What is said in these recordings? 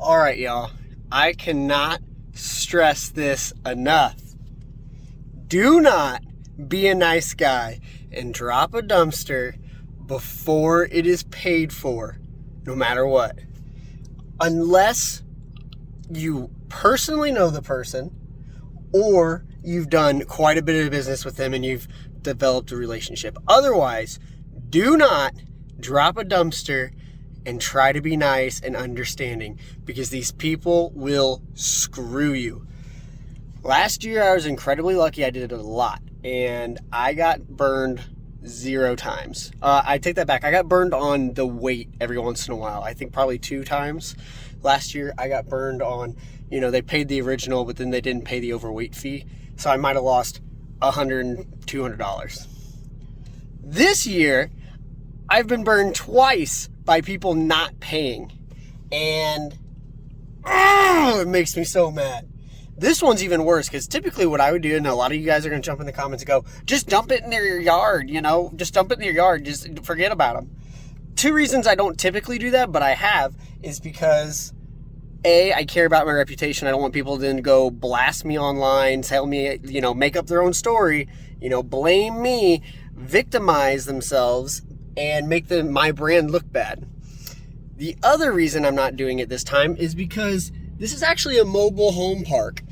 All right, y'all. I cannot stress this enough. Do not be a nice guy and drop a dumpster before it is paid for, no matter what. Unless you personally know the person or you've done quite a bit of business with them and you've developed a relationship. Otherwise, do not drop a dumpster and try to be nice and understanding, because these people will screw you. Last year, I was incredibly lucky. I did it a lot, and I got burned 0 times. I take that back. I got burned on the weight every once in a while. I think probably 2 times. Last year, I got burned on, they paid the original, but then they didn't pay the overweight fee. So I might have lost $100, $200. This year, I've been burned twice by people not paying. And it makes me so mad. This one's even worse, because typically what I would do, and a lot of you guys are going to jump in the comments and go, just dump it in their yard, just dump it in their yard, just forget about them. 2 reasons I don't typically do that, but I have, is because A, I care about my reputation. I don't want people to then go blast me online, tell me, make up their own story, blame me, victimize themselves, and make my brand look bad. The other reason I'm not doing it this time is because this is actually a mobile home park.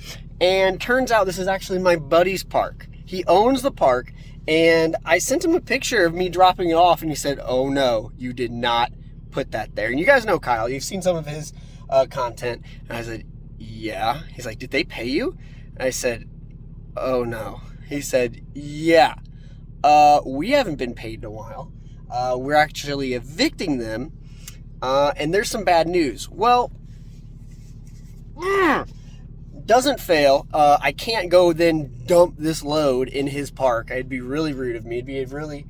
And turns out this is actually my buddy's park. He owns the park, and I sent him a picture of me dropping it off, and he said, "Oh no, you did not put that there." And you guys know Kyle. You've seen some of his content. And I said, "Yeah." He's like, "Did they pay you?" And I said, "Oh no." He said, "Yeah. We haven't been paid in a while. We're actually evicting them, and there's some bad news." Well, doesn't fail. I can't go then dump this load in his park. It'd be really rude of me. It'd be a really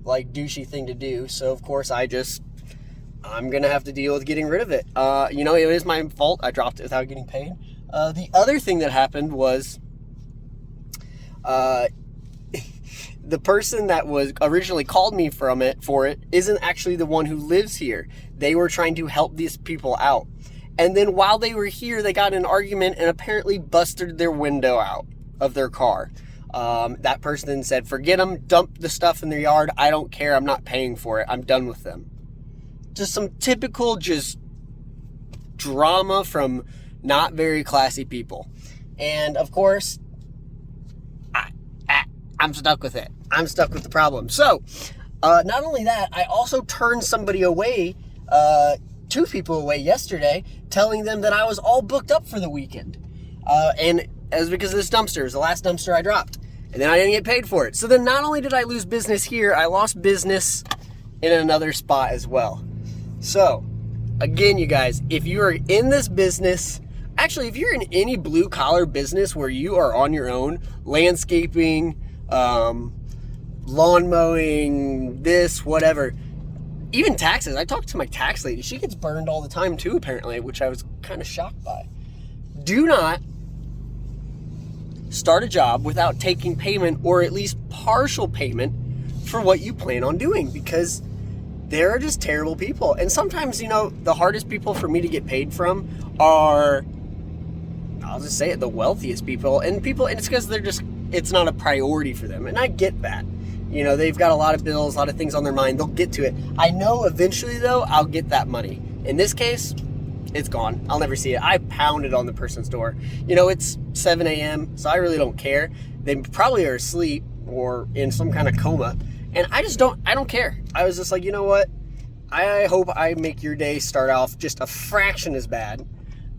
douchey thing to do. So of course I'm gonna have to deal with getting rid of it. It is my fault. I dropped it without getting paid. The other thing that happened was the person that was originally called me for it isn't actually the one who lives here. They were trying to help these people out. And then while they were here, they got in an argument and apparently busted their window out of their car. That person then said, "Forget them, dump the stuff in their yard. I don't care. I'm not paying for it. I'm done with them." Just some typical drama from not very classy people. And of course, I'm stuck with it. I'm stuck with the problem. So, not only that, I also turned somebody away, 2 people away yesterday, telling them that I was all booked up for the weekend. And it was because of this dumpster. It was the last dumpster I dropped. And then I didn't get paid for it. So then not only did I lose business here, I lost business in another spot as well. So, again, you guys, if you are in this business, actually, if you're in any blue-collar business where you are on your own, landscaping, lawn mowing, this, whatever, even taxes. I talked to my tax lady. She gets burned all the time too, apparently, which I was kind of shocked by. Do not start a job without taking payment, or at least partial payment, for what you plan on doing, because there are just terrible people. And sometimes, the hardest people for me to get paid from are, I'll just say it, the wealthiest people. And it's because it's not a priority for them. And I get that. They've got a lot of bills, a lot of things on their mind. They'll get to it. I know eventually, though, I'll get that money. In this case, it's gone. I'll never see it. I pounded on the person's door. It's 7 a.m., so I really don't care. They probably are asleep or in some kind of coma. And I don't care. I was just like, you know what? I hope I make your day start off just a fraction as bad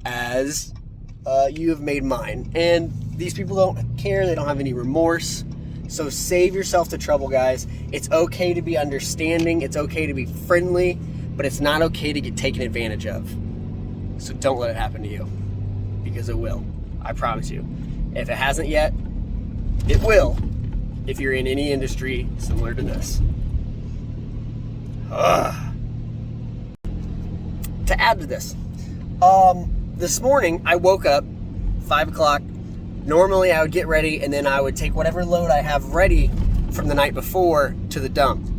as you have made mine. And these people don't care. They don't have any remorse. So save yourself the trouble, guys. It's okay to be understanding. It's okay to be friendly, but it's not okay to get taken advantage of. So don't let it happen to you, because it will. I promise you. If it hasn't yet, it will, if you're in any industry similar to this. To add to this, this morning I woke up 5 o'clock. Normally I would get ready and then I would take whatever load I have ready from the night before to the dump.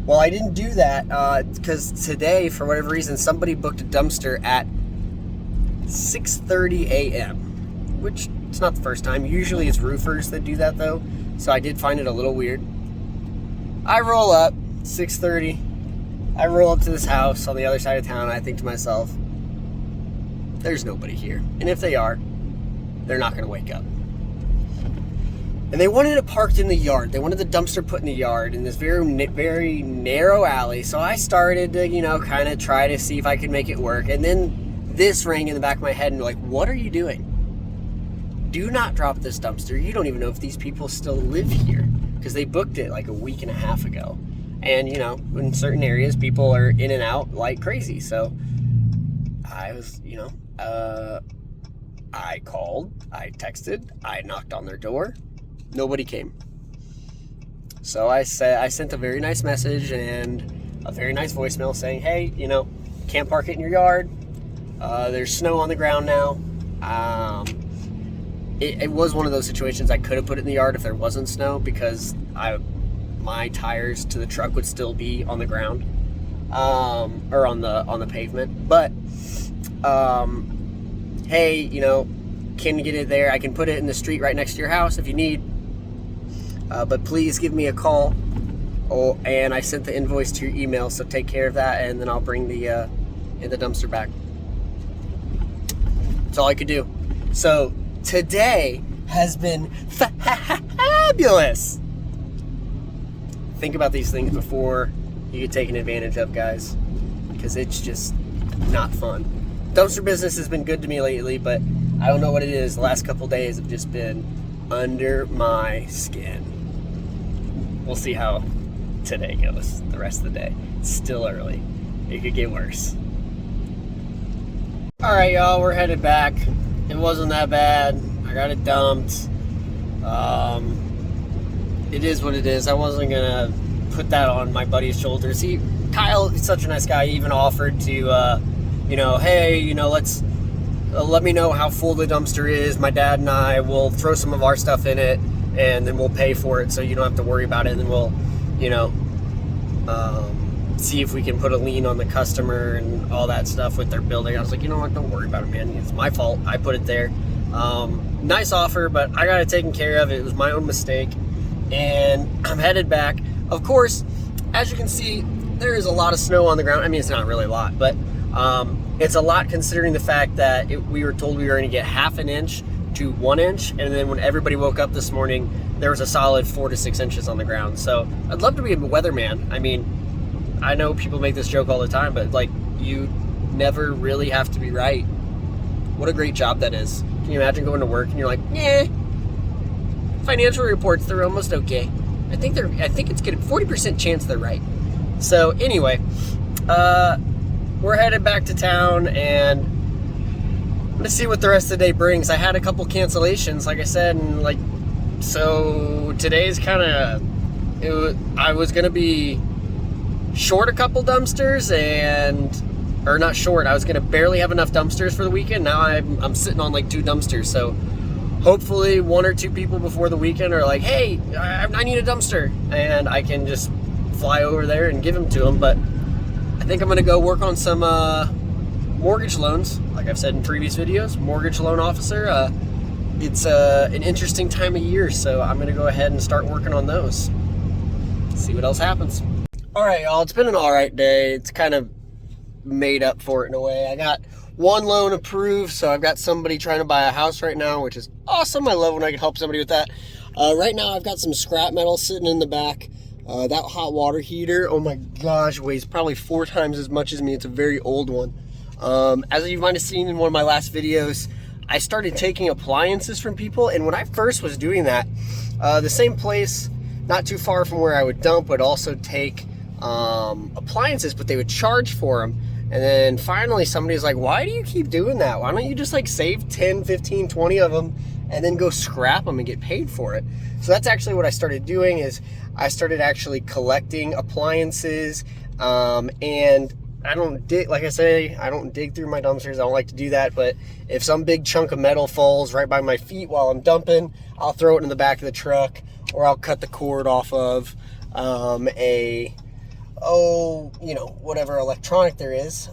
Well, I didn't do that because today, for whatever reason, somebody booked a dumpster at 6:30 a.m., which it's not the first time. Usually it's roofers that do that though, so I did find it a little weird. I roll up, 6:30. I roll up to this house on the other side of town, and I think to myself, there's nobody here. And if they are, they're not going to wake up. And they wanted it parked in the yard. They wanted the dumpster put in the yard in this very narrow alley. So I started to, kind of try to see if I could make it work. And then this rang in the back of my head and like, what are you doing? Do not drop this dumpster. You don't even know if these people still live here, because they booked it like a week and a half ago. And, in certain areas, people are in and out like crazy. So I was, I called, I texted, I knocked on their door. Nobody came. So I sent a very nice message and a very nice voicemail saying, hey, can't park it in your yard. There's snow on the ground now. It was one of those situations I could have put it in the yard if there wasn't snow, because my tires to the truck would still be on the ground, or on the pavement. But hey, can you get it there? I can put it in the street right next to your house if you need. But please give me a call. Oh, and I sent the invoice to your email, so take care of that, and then I'll bring the dumpster back. That's all I could do. So today has been fabulous. Think about these things before you get taken advantage of, guys, because it's just not fun. Dumpster business has been good to me lately, but I don't know what it is. The last couple days have just been under my skin. We'll see how today goes, the rest of the day. It's still early. It could get worse. All right, y'all, we're headed back. It wasn't that bad. I got it dumped. It is what it is. I wasn't gonna put that on my buddy's shoulders. Kyle, he's such a nice guy. He even offered to, hey, let's let me know how full the dumpster is. My dad and I will throw some of our stuff in it, and then we'll pay for it, so you don't have to worry about it. And then we'll, see if we can put a lien on the customer and all that stuff with their building. I was like, you know what? Don't worry about it, man. It's my fault. I put it there. Nice offer, but I got it taken care of. It was my own mistake. And I'm headed back. Of course, as you can see, there is a lot of snow on the ground. I mean, it's not really a lot, but it's a lot considering the fact that we were told we were going to get half an inch to 1 inch. And then when everybody woke up this morning, there was a solid 4 to 6 inches on the ground. So I'd love to be a weatherman. I mean, I know people make this joke all the time, but like, you never really have to be right. What a great job that is. Can you imagine going to work and you're like, yeah, financial reports, they're almost okay. I think it's good. 40% chance they're right. So anyway, we're headed back to town, and I'm gonna see what the rest of the day brings. I had a couple cancellations, like I said, and so today's I was gonna be short a couple dumpsters, or not short, I was gonna barely have enough dumpsters for the weekend. Now I'm sitting on 2 dumpsters, so hopefully 1 or 2 people before the weekend are like, hey, I need a dumpster, and I can just fly over there and give them to them. But I think I'm gonna go work on some mortgage loans. Like I've said in previous videos, mortgage loan officer. It's an interesting time of year, so I'm gonna go ahead and start working on those. See what else happens. All right, y'all, it's been an all right day. It's kind of made up for it in a way. I got 1 loan approved, so I've got somebody trying to buy a house right now, which is awesome. I love when I can help somebody with that. Right now, I've got some scrap metal sitting in the back. That hot water heater, oh my gosh, weighs probably 4 times as much as me. It's a very old one. As you might have seen in one of my last videos, I started taking appliances from people, and when I first was doing that, the same place not too far from where I would dump would also take appliances, but they would charge for them. And then finally somebody's like, why do you keep doing that? Why don't you just save 10, 15, 20 of them and then go scrap them and get paid for it? So that's actually what I started doing, is I started actually collecting appliances, and I don't dig, like I say, I don't dig through my dumpsters. I don't like to do that, but if some big chunk of metal falls right by my feet while I'm dumping, I'll throw it in the back of the truck, or I'll cut the cord off of whatever electronic there is.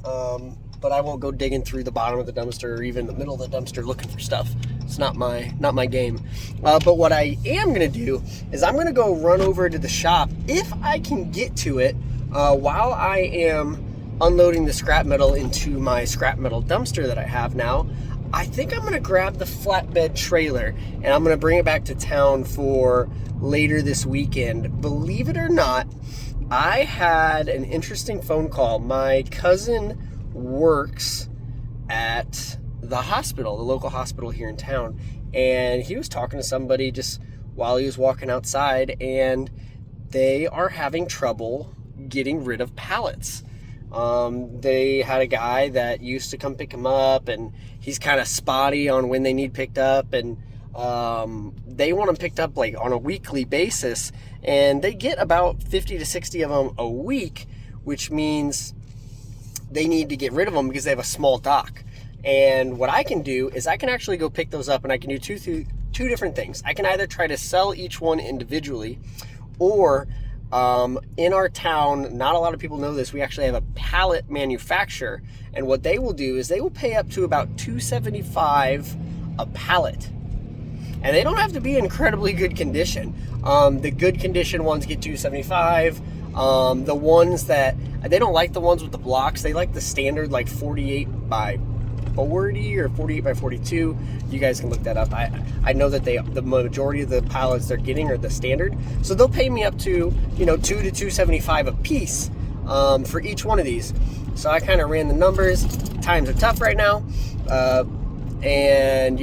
but I won't go digging through the bottom of the dumpster or even the middle of the dumpster looking for stuff. It's not my game. But what I am gonna do is I'm gonna go run over to the shop if I can get to it while I am unloading the scrap metal into my scrap metal dumpster that I have now. I think I'm gonna grab the flatbed trailer and I'm gonna bring it back to town for later this weekend. Believe it or not, I had an interesting phone call. My cousin works at the hospital, the local hospital here in town, and he was talking to somebody just while he was walking outside, and they are having trouble getting rid of pallets. They had a guy that used to come pick them up, and he's kind of spotty on when they need picked up, and they want them picked up like on a weekly basis, and they get about 50 to 60 of them a week, which means they need to get rid of them because they have a small dock. And what I can do is I can actually go pick those up, and I can do two different things. I can either try to sell each one individually, or in our town, not a lot of people know this, we actually have a pallet manufacturer, and what they will do is they will pay up to about $2.75 a pallet. And they don't have to be in incredibly good condition. The good condition ones get $2.75. The ones that, they don't like the ones with the blocks, they like the standard like 48 by 40 or 48 by 42. You guys can look that up. I know that the majority of the pallets they're getting are the standard, so they'll pay me up to $2 to $2.75 a piece for each one of these. So I kind of ran the numbers. Times are tough right now, and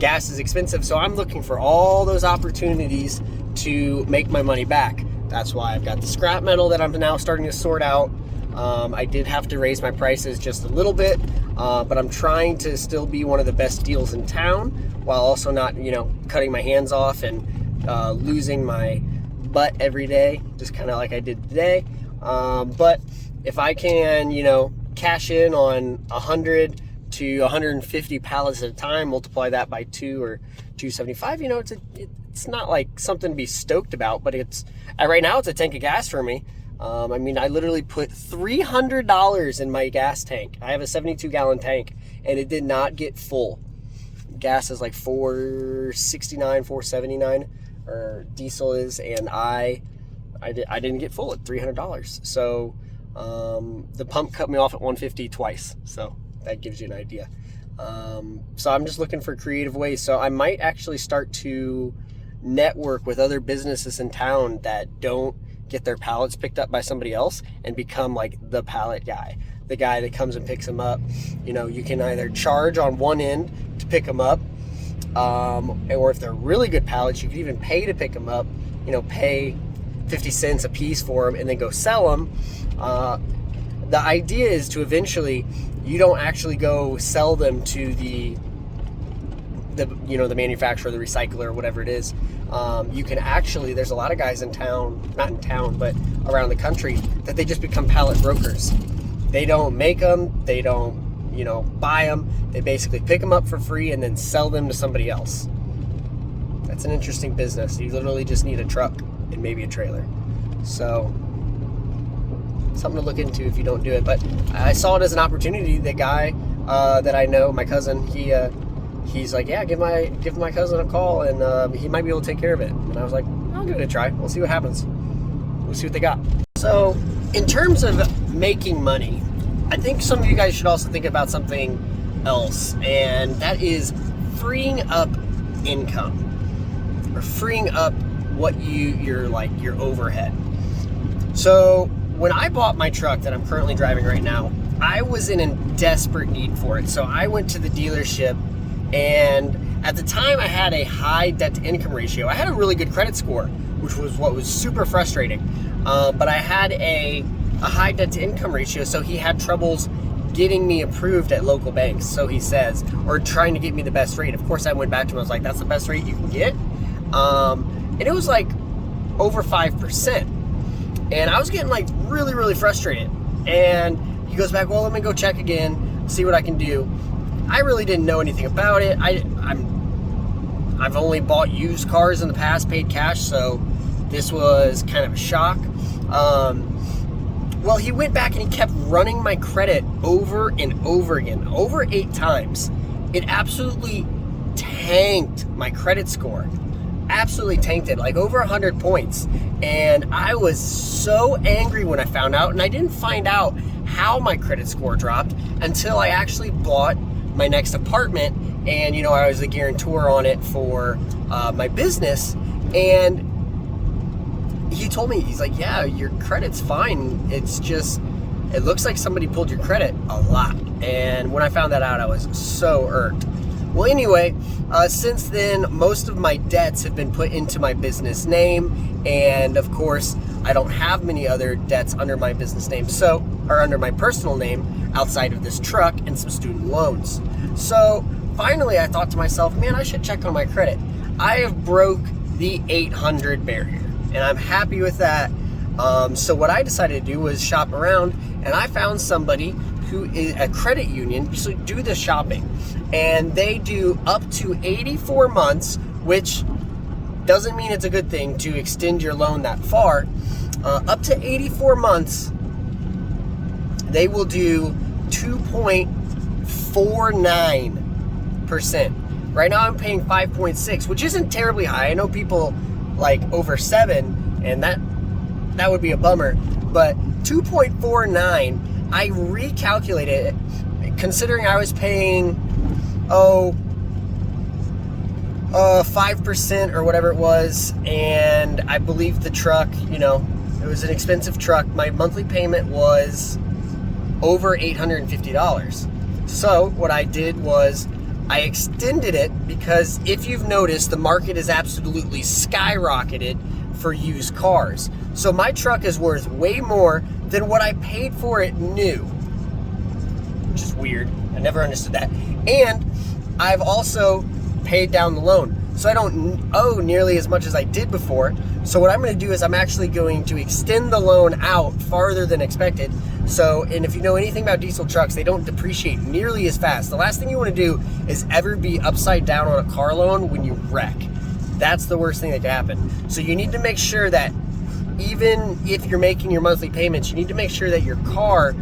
gas is expensive, so I'm looking for all those opportunities to make my money back. That's why I've got the scrap metal that I'm now starting to sort out. I did have to raise my prices just a little bit, but I'm trying to still be one of the best deals in town while also not, cutting my hands off and losing my butt every day, just kind of like I did today. But if I can, cash in on 100 to 150 pallets at a time, multiply that by 2 or 2.75, it's not like something to be stoked about, but right now it's a tank of gas for me. I literally put $300 in my gas tank. I have a 72-gallon tank, and it did not get full. Gas is like $4.69, $4.79, or diesel is, and I didn't get full at $300. So the pump cut me off at $150 twice. So that gives you an idea. So I'm just looking for creative ways. So I might actually start to network with other businesses in town that don't get their pallets picked up by somebody else and become like the pallet guy, the guy that comes and picks them up. You can either charge on one end to pick them up, or if they're really good pallets, you can even pay to pick them up, pay 50 cents a piece for them and then go sell them. The idea is to eventually, you don't actually go sell them to the manufacturer, the recycler, or whatever it is. You can actually, there's a lot of guys in town, not in town, but around the country, that they just become pallet brokers. They don't make them, they don't, buy them. They basically pick them up for free and then sell them to somebody else. That's an interesting business. You literally just need a truck and maybe a trailer. So, something to look into if you don't do it. But I saw it as an opportunity. The guy that I know, my cousin, he's like, yeah, give my cousin a call, and he might be able to take care of it. And I was like, I'll give it a try. We'll see what happens. We'll see what they got. So in terms of making money, I think some of you guys should also think about something else, and that is freeing up income, or freeing up what your overhead. So when I bought my truck that I'm currently driving right now, I was in a desperate need for it. So I went to the dealership, and at the time I had a high debt to income ratio. I had a really good credit score, which was what was super frustrating. But I had a high debt to income ratio, so he had troubles getting me approved at local banks, so he says, or trying to get me the best rate. Of course, I went back to him, I was like, that's the best rate you can get? And it was like over 5%. And I was getting like really, really frustrated. And he goes back, well, let me go check again, see what I can do. I really didn't know anything about it. I've only bought used cars in the past, paid cash, so this was kind of a shock. Well, he went back and he kept running my credit over and over again, over 8 times. It absolutely tanked my credit score. Absolutely tanked it, like over 100 points. And I was so angry when I found out, and I didn't find out how my credit score dropped until I actually bought my next apartment. And, I was the guarantor on it for my business. And he told me, he's like, yeah, your credit's fine. It's just, it looks like somebody pulled your credit a lot. And when I found that out, I was so irked. Well, anyway, since then, most of my debts have been put into my business name. And of course, I don't have many other debts under my business name, or under my personal name outside of this truck and some student loans. So finally, I thought to myself, man, I should check on my credit. I have broke the 800 barrier, and I'm happy with that. So what I decided to do was shop around, and I found somebody who is a credit union, so do the shopping, and they do up to 84 months, which doesn't mean it's a good thing to extend your loan that far. Up to 84 months, they will do 2.49%. Right now I'm paying 5.6, which isn't terribly high. I know people like over 7, and that would be a bummer. But 2.49, I recalculated it, considering I was paying 5% or whatever it was, and I believe the truck, it was an expensive truck. My monthly payment was over $850. So what I did was I extended it, because if you've noticed, the market is absolutely skyrocketed for used cars. So my truck is worth way more than what I paid for it new, which is weird. I never understood that. And I've also paid down the loan, so I don't owe nearly as much as I did before. So what I'm going to do is I'm actually going to extend the loan out farther than expected. So, and if you know anything about diesel trucks, they don't depreciate nearly as fast. The last thing you want to do is ever be upside down on a car loan when you wreck. That's the worst thing that can happen. So you need to make sure that even if you're making your monthly payments, you need to make sure that your car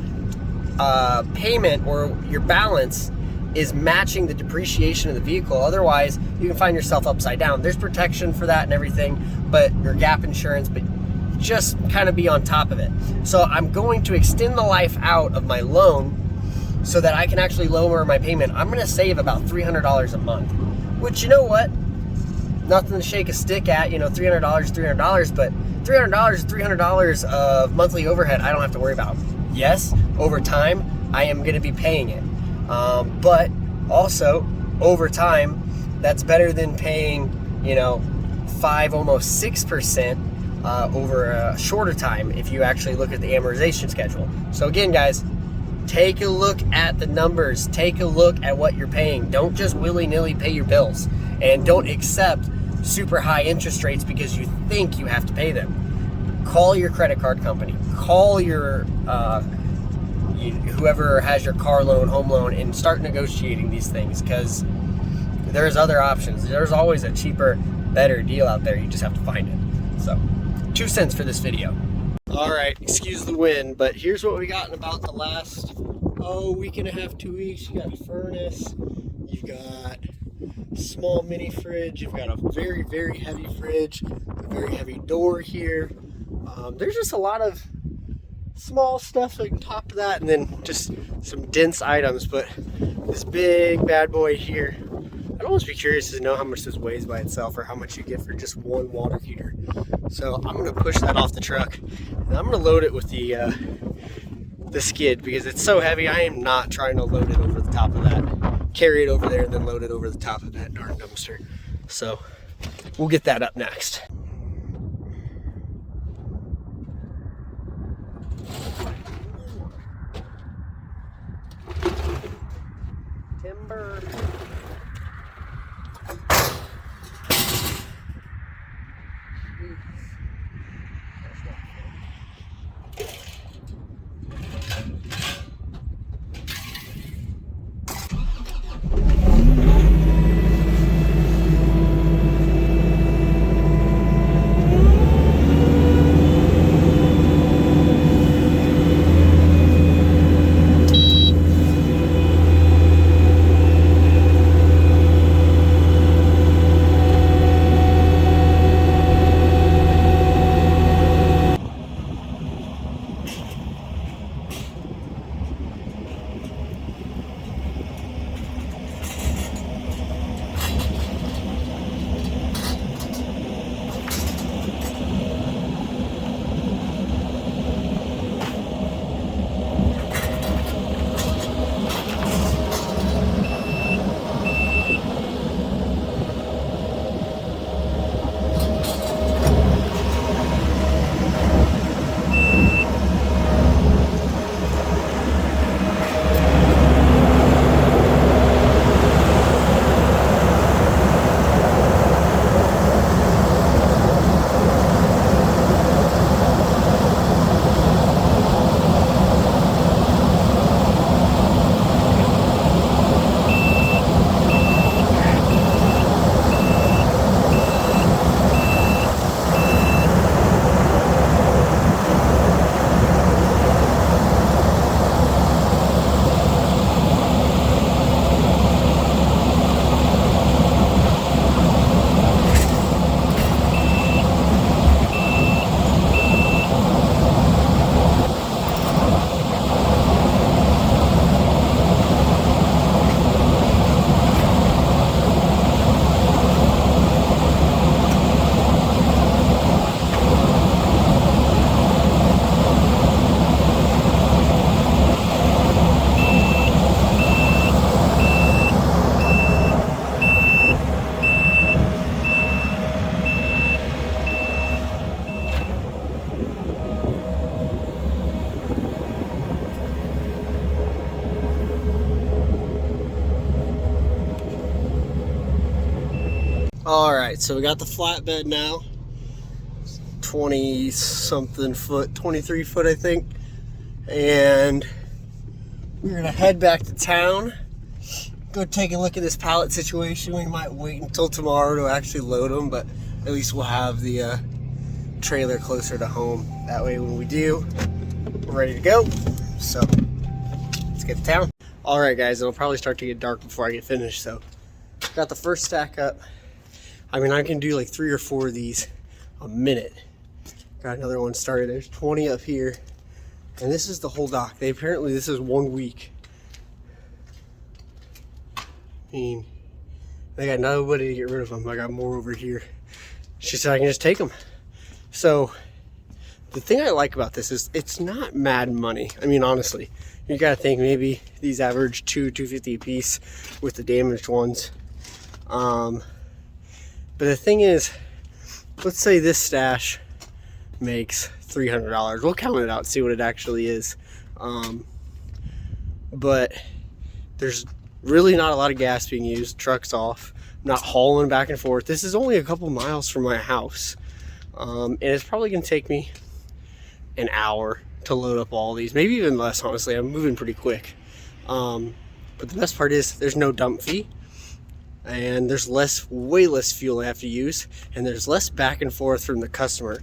payment or your balance is matching the depreciation of the vehicle. Otherwise, you can find yourself upside down. There's protection for that and everything, but your gap insurance, but just kind of be on top of it. So I'm going to extend the life out of my loan so that I can actually lower my payment. I'm going to save about $300 a month, which, you know what? Nothing to shake a stick at, $300, $300, but $300 is $300 of monthly overhead I don't have to worry about. Yes, over time, I am going to be paying it. But also, over time, that's better than paying, 5, almost 6% over a shorter time if you actually look at the amortization schedule. So again, guys, take a look at the numbers. Take a look at what you're paying. Don't just willy-nilly pay your bills, and don't accept super high interest rates because you think you have to pay them. Call your credit card company. Call your whoever has your car loan, home loan, and start negotiating these things, because there's other options. There's always a cheaper, better deal out there. You just have to find it. So, 2 cents for this video. All right, excuse the wind, but here's what we got in about the last week and a half, 2 weeks. You got a furnace, you've got a small mini fridge, you've got a very, very heavy fridge, a very heavy door here. There's just a lot of small stuff on top of that, and then just some dense items. But this big bad boy here, I'd almost be curious to know how much this weighs by itself, or how much you get for just one water heater. So I'm gonna push that off the truck, and I'm gonna load it with the skid, because it's so heavy. I am not trying to load it over the top of that, carry it over there, and then load it over the top of that darn dumpster. So we'll get that up next. Timber. All right, so we got the flatbed now. 20 something foot, 23 foot, I think. And we're gonna head back to town, go take a look at this pallet situation. We might wait until tomorrow to actually load them, but at least we'll have the trailer closer to home. That way when we do, we're ready to go. So let's get to town. All right, guys, it'll probably start to get dark before I get finished. So got the first stack up. I mean, I can do like 3 or 4 of these a minute. Got another one started. There's 20 up here. And this is the whole dock. Apparently this is 1 week. I mean, they got nobody to get rid of them. I got more over here. She said I can just take them. So the thing I like about this is it's not mad money. I mean, honestly, you gotta think maybe these average $250 a piece with the damaged ones. But the thing is, let's say this stash makes $300. We'll count it out, see what it actually is. But there's really not a lot of gas being used. Truck's off. I'm not hauling back and forth. This is only a couple miles from my house. And it's probably gonna take me an hour to load up all these, maybe even less, honestly. I'm moving pretty quick. But the best part is there's no dump fee, and there's way less fuel I have to use, and there's less back and forth from the customer,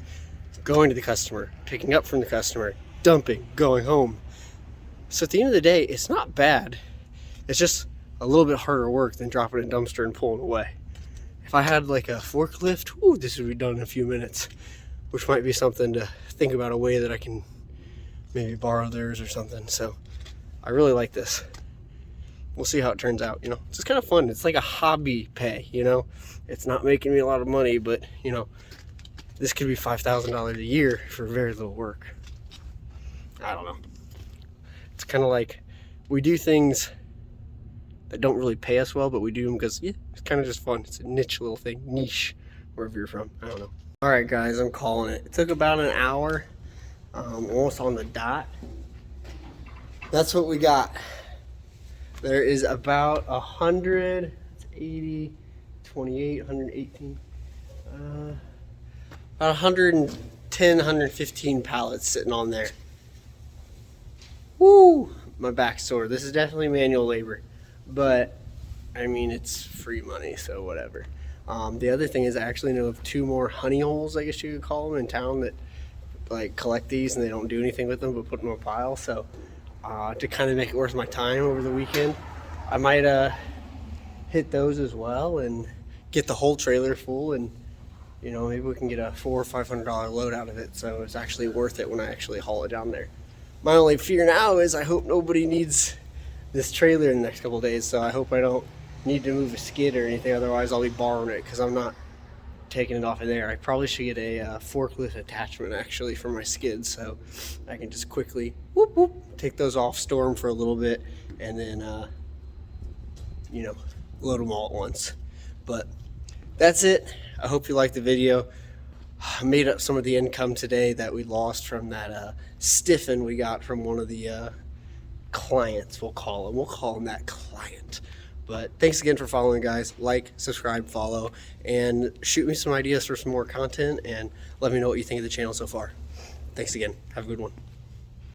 going to the customer, picking up from the customer, dumping, going home. So at the end of the day, it's not bad. It's just a little bit harder work than dropping in a dumpster and pulling away. If I had like a forklift, ooh, this would be done in a few minutes, which might be something to think about, a way that I can maybe borrow theirs or something. So I really like this. We'll see how it turns out. You know, it's just kind of fun. It's like a hobby pay, you know. It's not making me a lot of money, but you know, this could be $5,000 a year for very little work. I don't know. It's kind of like we do things that don't really pay us well, but we do them because, yeah, it's kind of just fun. It's a niche little thing, niche, wherever you're from. I don't know. All right, guys, I'm calling it. It took about an hour, almost on the dot. That's what we got. There is about 180, 28, 118, about 110, 115 pallets sitting on there. Woo! My back's sore. This is definitely manual labor, but I mean, it's free money, so whatever. The other thing is I actually know of 2 more honey holes, I guess you could call them, in town that like collect these and they don't do anything with them but put them in a pile. So to kind of make it worth my time over the weekend, I might hit those as well and get the whole trailer full, and you know, maybe we can get a $400 or $500 load out of it, so it's actually worth it when I actually haul it down there. My only fear now is I hope nobody needs this trailer in the next couple of days, so I hope I don't need to move a skid or anything. Otherwise I'll be borrowing it because I'm not taking it off of there. I probably should get a forklift attachment actually for my skids, so I can just quickly whoop whoop take those off, store them for a little bit, and then you know, load them all at once. But that's it. I hope you liked the video. I made up some of the income today that we lost from that stiffin we got from one of the clients. We'll call him that client. But thanks again for following, guys. Like, subscribe, follow, and shoot me some ideas for some more content, and let me know what you think of the channel so far. Thanks again. Have a good one.